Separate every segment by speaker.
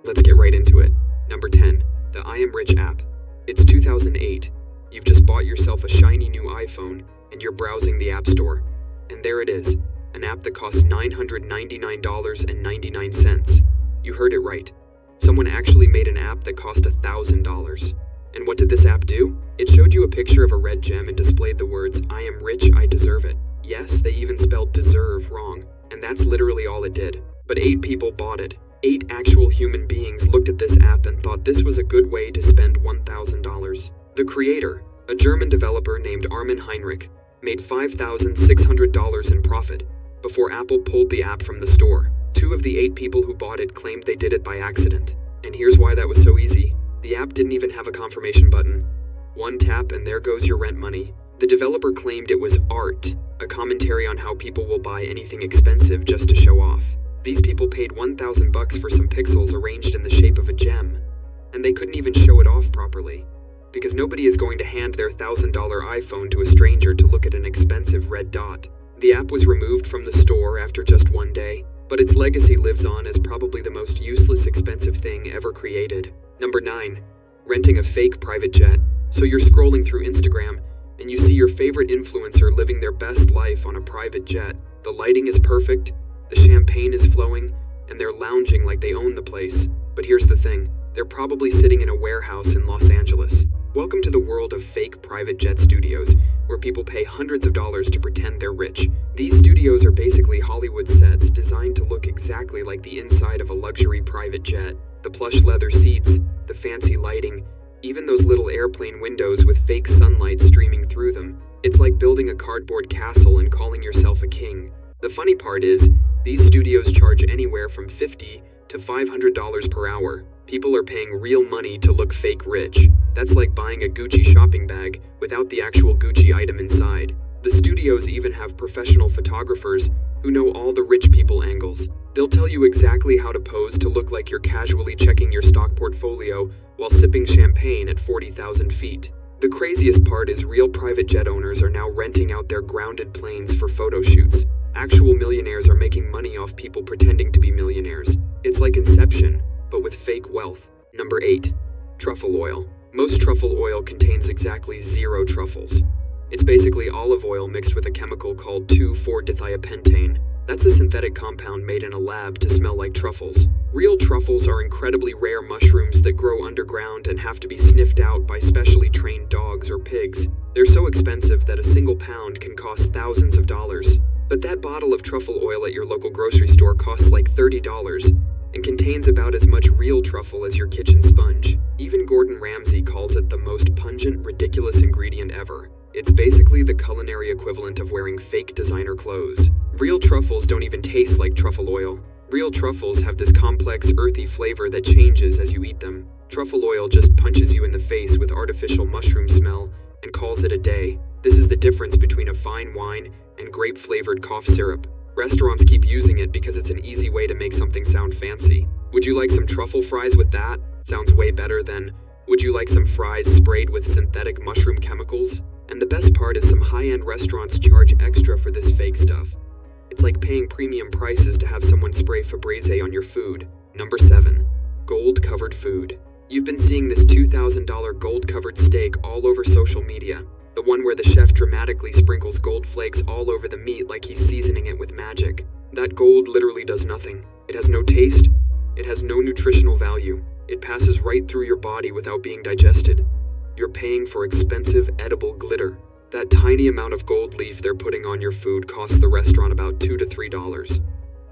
Speaker 1: Let's get right into it. Number 10. The I Am Rich app. It's 2008. You've just bought yourself a shiny new iPhone, and you're browsing the App Store. And there it is, an app that costs $999.99. You heard it right. Someone actually made an app that cost $1,000. And what did this app do? It showed you a picture of a red gem and displayed the words, "I am rich, I deserve it." Yes, they even spelled deserve wrong, and that's literally all it did. But 8 people bought it. 8 actual human beings looked at this app and thought this was a good way to spend $1,000. The creator, a German developer named Armin Heinrich, made $5,600 in profit before Apple pulled the app from the store. 2 of the 8 people who bought it claimed they did it by accident. And here's why that was so easy. The app didn't even have a confirmation button. One tap and there goes your rent money. The developer claimed it was art, a commentary on how people will buy anything expensive just to show off. These people paid $1,000 for some pixels arranged in the shape of a gem, and they couldn't even show it off properly, because nobody is going to hand their $1,000 iPhone to a stranger to look at an expensive red dot. The app was removed from the store after just one day, but its legacy lives on as probably the most useless expensive thing ever created. Number 9. Renting a fake private jet. So you're scrolling through Instagram, and you see your favorite influencer living their best life on a private jet. The lighting is perfect, the champagne is flowing, and they're lounging like they own the place. But here's the thing, they're probably sitting in a warehouse in Los Angeles. Welcome to the world of fake private jet studios, where people pay hundreds of dollars to pretend they're rich. These studios are basically Hollywood sets designed to look exactly like the inside of a luxury private jet. The plush leather seats, the fancy lighting, even those little airplane windows with fake sunlight streaming through them. It's like building a cardboard castle and calling yourself a king. The funny part is, these studios charge anywhere from $50 to $500 per hour. People are paying real money to look fake rich. That's like buying a Gucci shopping bag without the actual Gucci item inside. The studios even have professional photographers who know all the rich people angles. They'll tell you exactly how to pose to look like you're casually checking your stock portfolio while sipping champagne at 40,000 feet. The craziest part is real private jet owners are now renting out their grounded planes for photo shoots. Actual millionaires are making money off people pretending to be millionaires. It's like Inception, but with fake wealth. Number 8. Truffle oil. Most truffle oil contains exactly 0 truffles. It's basically olive oil mixed with a chemical called 2,4-dithiapentane. That's a synthetic compound made in a lab to smell like truffles. Real truffles are incredibly rare mushrooms that grow underground and have to be sniffed out by specially trained dogs or pigs. They're so expensive that a single pound can cost thousands of dollars. But that bottle of truffle oil at your local grocery store costs like $30 and contains about as much real truffle as your kitchen sponge. Even Gordon Ramsay calls it the most pungent, ridiculous ingredient ever. It's basically the culinary equivalent of wearing fake designer clothes. Real truffles don't even taste like truffle oil. Real truffles have this complex, earthy flavor that changes as you eat them. Truffle oil just punches you in the face with artificial mushroom smell and calls it a day. This is the difference between a fine wine and grape-flavored cough syrup. Restaurants keep using it because it's an easy way to make something sound fancy. Would you like some truffle fries with that? Sounds way better than, would you like some fries sprayed with synthetic mushroom chemicals? And the best part is some high-end restaurants charge extra for this fake stuff. It's like paying premium prices to have someone spray Febreze on your food. Number 7. Gold-covered food. You've been seeing this $2,000 gold-covered steak all over social media. The one where the chef dramatically sprinkles gold flakes all over the meat like he's seasoning it with magic. That gold literally does nothing. It has no taste. It has no nutritional value. It passes right through your body without being digested. You're paying for expensive, edible glitter. That tiny amount of gold leaf they're putting on your food costs the restaurant about $2 to $3.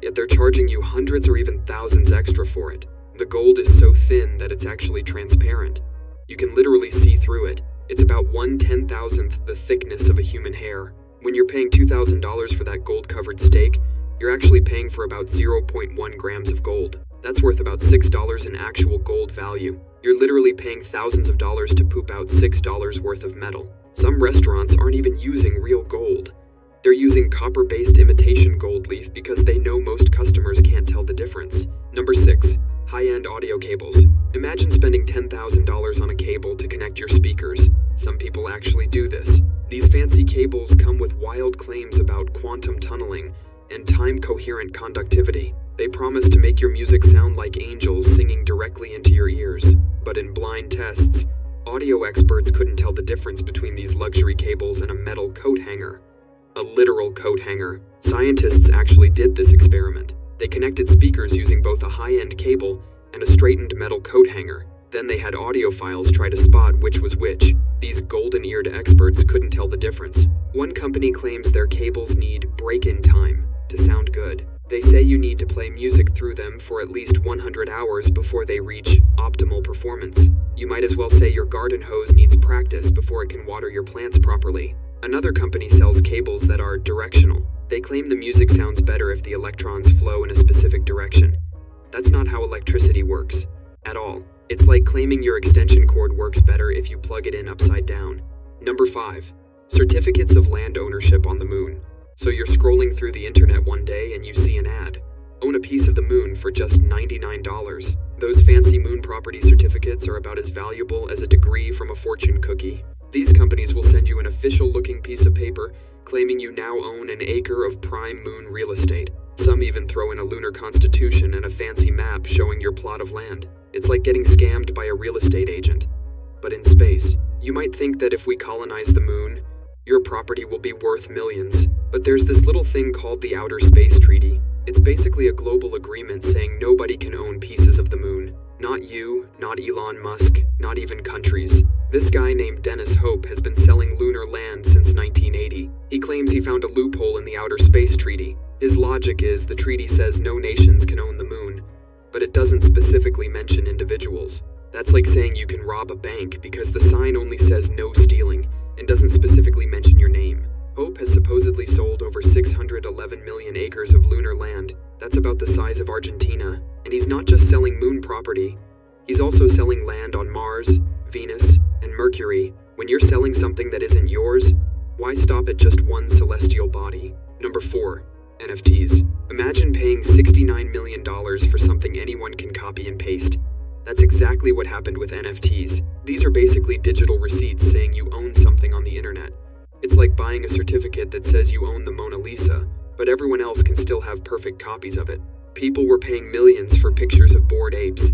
Speaker 1: Yet they're charging you hundreds or even thousands extra for it. The gold is so thin that it's actually transparent. You can literally see through it. It's about 1/10,000th the thickness of a human hair. When you're paying $2,000 for that gold-covered steak, you're actually paying for about 0.1 grams of gold. That's worth about $6 in actual gold value. You're literally paying thousands of dollars to poop out $6 worth of metal. Some restaurants aren't even using real gold. They're using copper-based imitation gold leaf because they know most customers can't tell the difference. Number 6. High-end audio cables. Imagine spending $10,000 on a cable to connect your speakers. Some people actually do this. These fancy cables come with wild claims about quantum tunneling and time-coherent conductivity. They promise to make your music sound like angels singing directly into your ears. But in blind tests, audio experts couldn't tell the difference between these luxury cables and a metal coat hanger. A literal coat hanger. Scientists actually did this experiment. They connected speakers using both a high-end cable and a straightened metal coat hanger. Then they had audiophiles try to spot which was which. These golden-eared experts couldn't tell the difference. One company claims their cables need break-in time to sound good. They say you need to play music through them for at least 100 hours before they reach optimal performance. You might as well say your garden hose needs practice before it can water your plants properly. Another company sells cables that are directional. They claim the music sounds better if the electrons flow in a specific direction. That's not how electricity works at all. It's like claiming your extension cord works better if you plug it in upside down. Number 5. Certificates of land ownership on the moon. So you're scrolling through the internet one day and you see an ad. Own a piece of the moon for just $99. Those fancy moon property certificates are about as valuable as a degree from a fortune cookie. These companies will send you an official-looking piece of paper claiming you now own an acre of prime moon real estate. Some even throw in a lunar constitution and a fancy map showing your plot of land. It's like getting scammed by a real estate agent. But in space, you might think that if we colonize the moon, your property will be worth millions. But there's this little thing called the Outer Space Treaty. It's basically a global agreement saying nobody can own pieces of the moon. Not you, not Elon Musk, not even countries. This guy named Dennis Hope has been selling lunar land since 1980. He claims he found a loophole in the Outer Space Treaty. His logic is the treaty says no nations can own the moon, but it doesn't specifically mention individuals. That's like saying you can rob a bank because the sign only says no stealing and doesn't specifically mention your name. Hope has supposedly sold over 611 million acres of lunar land. That's about the size of Argentina. And he's not just selling moon property, he's also selling land on Mars, Venus, and Mercury. When you're selling something that isn't yours, why stop at just one celestial body? Number 4. NFTs. Imagine paying $69 million for something anyone can copy and paste. That's exactly what happened with NFTs. These are basically digital receipts saying you own something on the internet. It's like buying a certificate that says you own the Mona Lisa, but everyone else can still have perfect copies of it. People were paying millions for pictures of bored apes.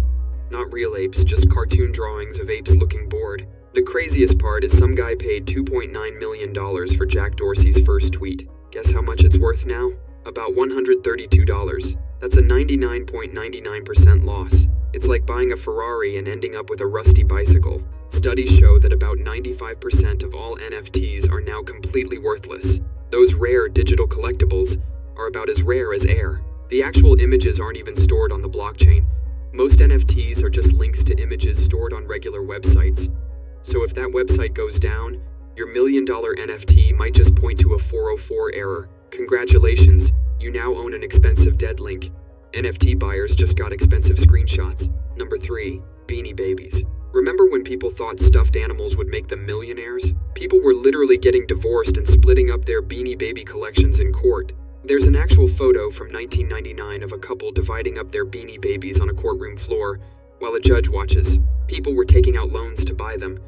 Speaker 1: Not real apes, just cartoon drawings of apes looking bored. The craziest part is some guy paid $2.9 million for Jack Dorsey's first tweet. Guess how much it's worth now? About $132. That's a 99.99% loss. It's like buying a Ferrari and ending up with a rusty bicycle. Studies show that about 95% of all NFTs are now completely worthless. Those rare digital collectibles are about as rare as air. The actual images aren't even stored on the blockchain. Most NFTs are just links to images stored on regular websites. So if that website goes down, your $1 million NFT might just point to a 404 error. Congratulations, you now own an expensive dead link. NFT buyers just got expensive screenshots. Number 3. Beanie Babies. Remember when people thought stuffed animals would make them millionaires? People were literally getting divorced and splitting up their Beanie Baby collections in court. There's an actual photo from 1999 of a couple dividing up their Beanie Babies on a courtroom floor while a judge watches. People were taking out loans to buy them.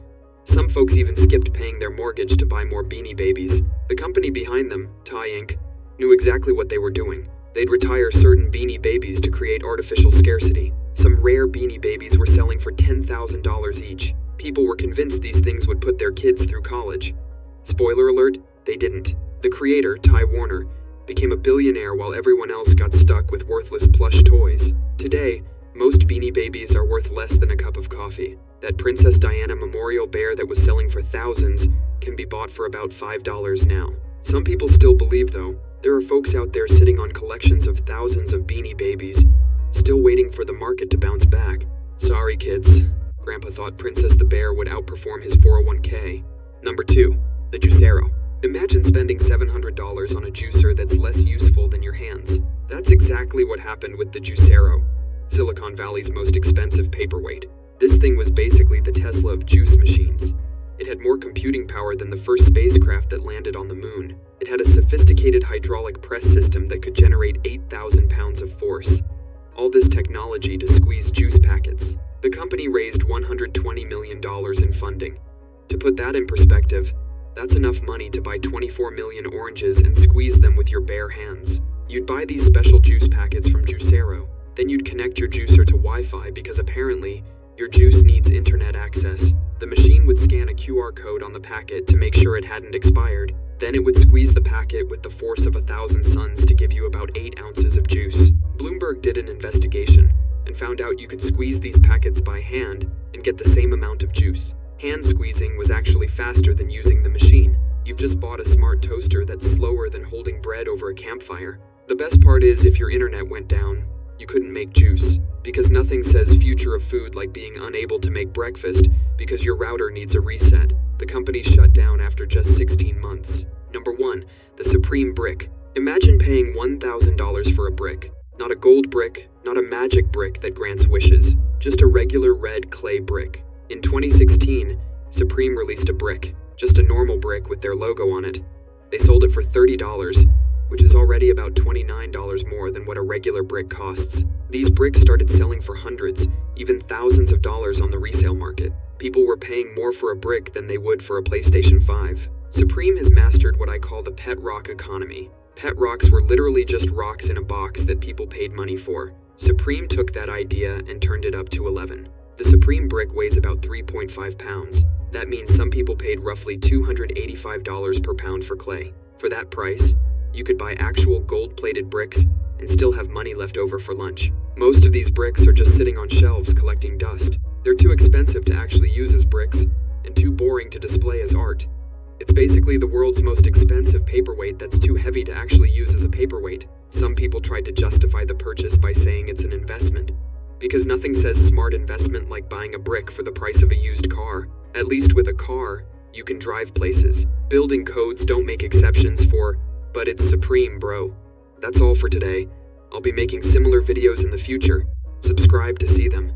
Speaker 1: Some folks even skipped paying their mortgage to buy more Beanie Babies. The company behind them, Thai Inc., knew exactly what they were doing. They'd retire certain Beanie Babies to create artificial scarcity. Some rare Beanie Babies were selling for $10,000 each. People were convinced these things would put their kids through college. Spoiler alert, they didn't. The creator, Ty Warner, became a billionaire while everyone else got stuck with worthless plush toys. Today, most Beanie Babies are worth less than a cup of coffee. That Princess Diana memorial bear that was selling for thousands can be bought for about $5 now. Some people still believe, though, there are folks out there sitting on collections of thousands of Beanie Babies, still waiting for the market to bounce back. Sorry, kids. Grandpa thought Princess the Bear would outperform his 401k. Number 2. The Juicero. Imagine spending $700 on a juicer that's less useful than your hands. That's exactly what happened with the Juicero, Silicon Valley's most expensive paperweight. This thing was basically the Tesla of juice machines. It had more computing power than the first spacecraft that landed on the moon. It had a sophisticated hydraulic press system that could generate 8,000 pounds of force. All this technology to squeeze juice packets. The company raised $120 million in funding. To put that in perspective, that's enough money to buy 24 million oranges and squeeze them with your bare hands. You'd buy these special juice packets from Juicero. Then you'd connect your juicer to Wi-Fi because apparently your juice needs internet access. The machine would scan a QR code on the packet to make sure it hadn't expired. Then it would squeeze the packet with the force of 1,000 suns to give you about 8 ounces of juice. Bloomberg did an investigation and found out you could squeeze these packets by hand and get the same amount of juice. Hand squeezing was actually faster than using the machine. You've just bought a smart toaster that's slower than holding bread over a campfire. The best part is if your internet went down, you couldn't make juice, because nothing says future of food like being unable to make breakfast because your router needs a reset. The company shut down after just 16 months. Number 1. The Supreme Brick. Imagine paying $1,000 for a brick. Not a gold brick, not a magic brick that grants wishes, just a regular red clay brick. In 2016, Supreme released a brick, just a normal brick with their logo on it. They sold it for $30, which is already about $29 more than what a regular brick costs. These bricks started selling for hundreds, even thousands of dollars on the resale market. People were paying more for a brick than they would for a PlayStation 5. Supreme has mastered what I call the pet rock economy. Pet rocks were literally just rocks in a box that people paid money for. Supreme took that idea and turned it up to 11. The Supreme brick weighs about 3.5 pounds. That means some people paid roughly $285 per pound for clay. For that price, you could buy actual gold-plated bricks and still have money left over for lunch. Most of these bricks are just sitting on shelves collecting dust. They're too expensive to actually use as bricks and too boring to display as art. It's basically the world's most expensive paperweight that's too heavy to actually use as a paperweight. Some people tried to justify the purchase by saying it's an investment, because nothing says smart investment like buying a brick for the price of a used car. At least with a car, you can drive places. Building codes don't make exceptions for, but it's Supreme, bro. That's all for today. I'll be making similar videos in the future. Subscribe to see them.